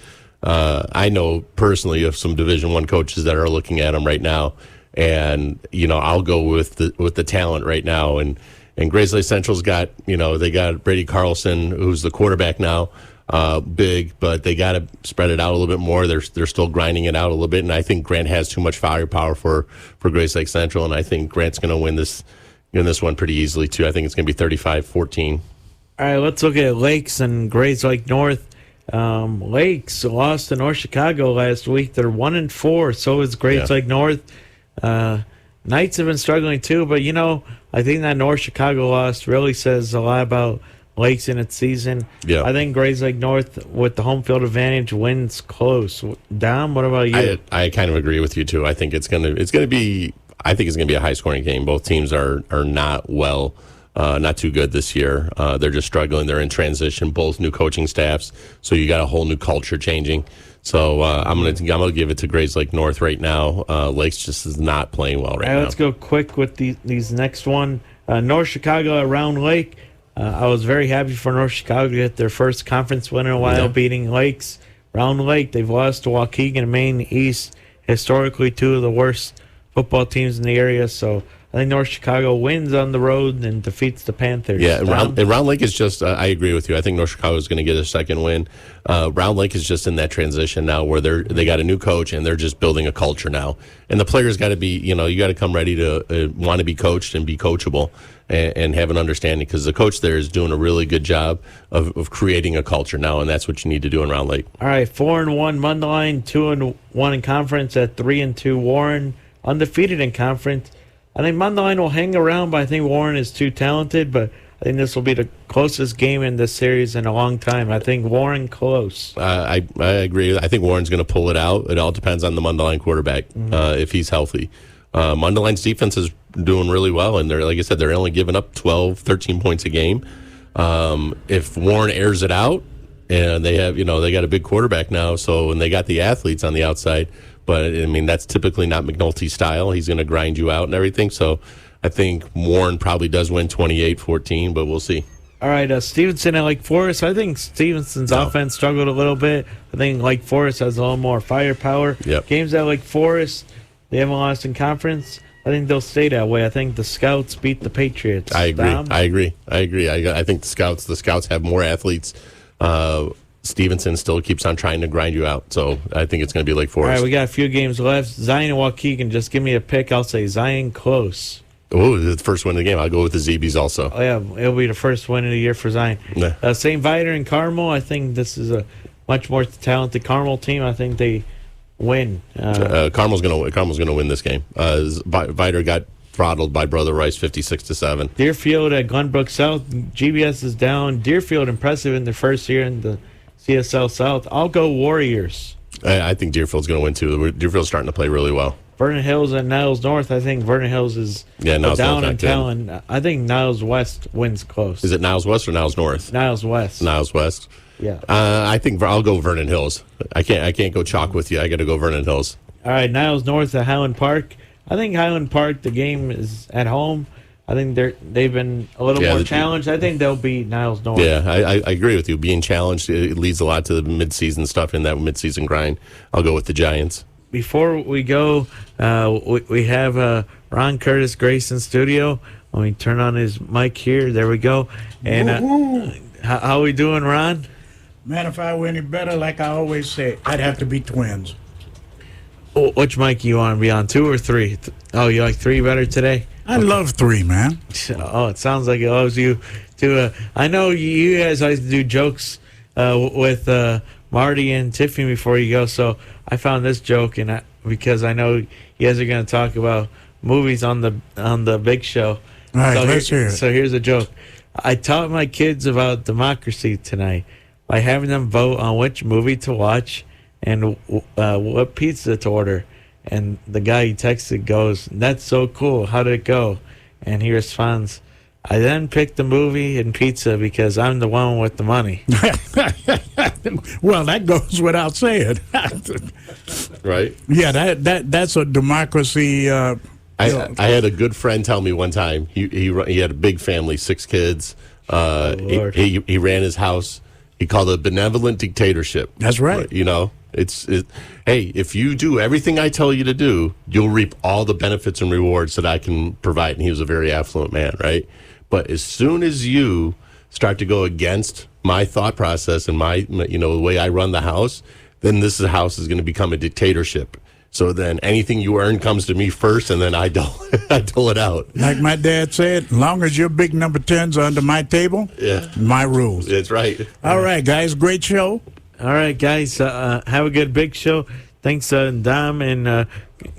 I know personally of some Division I coaches that are looking at him right now, and I'll go with the talent right now. And Grays Lake Central's got they got Brady Carlson, who's the quarterback now. Big, but they got to spread it out a little bit more. They're still grinding it out a little bit, and I think Grant has too much firepower for Grace Lake Central, and I think Grant's going to win this one pretty easily too. I think it's going to be 35-14. All right, let's look at Lakes and Grays Lake North. Lakes lost to North Chicago last week. They're 1-4. So is Grays Lake North. Knights have been struggling too, but I think that North Chicago loss really says a lot about Lakes in its season. Yeah. I think Grays Lake North, with the home field advantage, wins close. Dom, what about you? I kind of agree with you too. I think it's gonna be a high scoring game. Both teams are not not too good this year. They're just struggling. They're in transition. Both new coaching staffs, so you got a whole new culture changing. So I'm gonna give it to Grays Lake North right now. Lakes just is not playing well right now. Let's go quick with these next one. North Chicago at Round Lake. I was very happy for North Chicago to get their first conference win in a while, beating Lakes. Round Lake, they've lost to Waukegan and Maine East, historically two of the worst football teams in the area. So I think North Chicago wins on the road and defeats the Panthers. Yeah, Round Lake is just, I agree with you. I think North Chicago is going to get a second win. Round Lake is just in that transition now where they got a new coach and they're just building a culture now. And the players got to be, you got to come ready to want to be coached and be coachable and have an understanding, because the coach there is doing a really good job of creating a culture now, and that's what you need to do in Round Lake. All right, 4-1 Mundelein, 2-1 in conference at 3-2 Warren, undefeated in conference. I think Mundelein will hang around, but I think Warren is too talented. But I think this will be the closest game in this series in a long time. I think Warren close. I agree. I think Warren's going to pull it out. It all depends on the Mundelein quarterback, if he's healthy. Mundelein's defense is doing really well, and they're, like I said, they're only giving up 12, 13 points a game. If Warren airs it out, and they have, they got a big quarterback now, and they got the athletes on the outside. But, I mean, that's typically not McNulty's style. He's going to grind you out and everything. So I think Warren probably does win 28-14, but we'll see. All right, Stevenson at Lake Forest. I think Stevenson's offense struggled a little bit. I think Lake Forest has a little more firepower. Yep. Games at Lake Forest, they haven't lost in conference. I think they'll stay that way. I think the Scouts beat the Patriots. I agree. Dom? I agree. I think the Scouts have more athletes. Stevenson still keeps on trying to grind you out, so I think it's going to be Lake Forest. All right, we got a few games left. Zion and Waukegan, just give me a pick. I'll say Zion close. Oh, the first win of the game. I'll go with the ZBs also. Oh, yeah, it'll be the first win of the year for Zion. Yeah. St. Viator and Carmel, I think this is a much more talented Carmel team. I think they win. Carmel's gonna win this game. Viator got throttled by Brother Rice 56-7. Deerfield at Glenbrook South. GBS is down. Deerfield impressive in their first year in the CSL South. I'll go Warriors. I think Deerfield's going to win too. Deerfield's starting to play really well. Vernon Hills and Niles North. I think Vernon Hills is down in talent. I think Niles West wins close. Is it Niles West or Niles North? Niles West. Niles West. Yeah. I think I'll go Vernon Hills. I can't go chalk with you. I got to go Vernon Hills. All right, Niles North at Highland Park. I think Highland Park, the game is at home. I think they've been a little more challenged. I think they'll beat Niles North. Yeah, I agree with you. Being challenged, it leads a lot to the midseason stuff in that midseason grind. I'll go with the Giants. Before we go, we have Ron Curtis Grace in studio. Let me turn on his mic here. There we go. And how we doing, Ron? Man, if I were any better, like I always say, I'd have to be twins. Which mic you want to be on, 2 or 3? Oh, you like 3 better today? I love 3, man. Oh, it sounds like it loves you too. I know you guys always do jokes with Marty and Tiffany before you go, so I found this joke, and because I know you guys are going to talk about movies on the big show. All right, let's hear it. So here's a joke. I taught my kids about democracy tonight by having them vote on which movie to watch and what pizza to order. And the guy he texted goes, "That's so cool. How did it go?" And he responds, "I then picked the movie and pizza because I'm the one with the money." Well, that goes without saying. Right? Yeah, that's a democracy. I had a good friend tell me one time, he had a big family, 6 kids. He ran his house. He called it a benevolent dictatorship. That's right. Hey, if you do everything I tell you to do, you'll reap all the benefits and rewards that I can provide. And he was a very affluent man, right? But as soon as you start to go against my thought process and the way I run the house, then this house is going to become a dictatorship. So then anything you earn comes to me first, and then I dole it out. Like my dad said, as long as your big number 10s are under my table, my rules. That's right. All right, guys, great show. All right, guys, have a good big show. Thanks, Dom and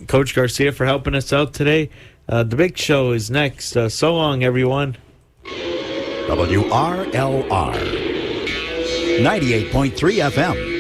Coach Garcia for helping us out today. The big show is next. So long, everyone. WRLR 98.3 FM.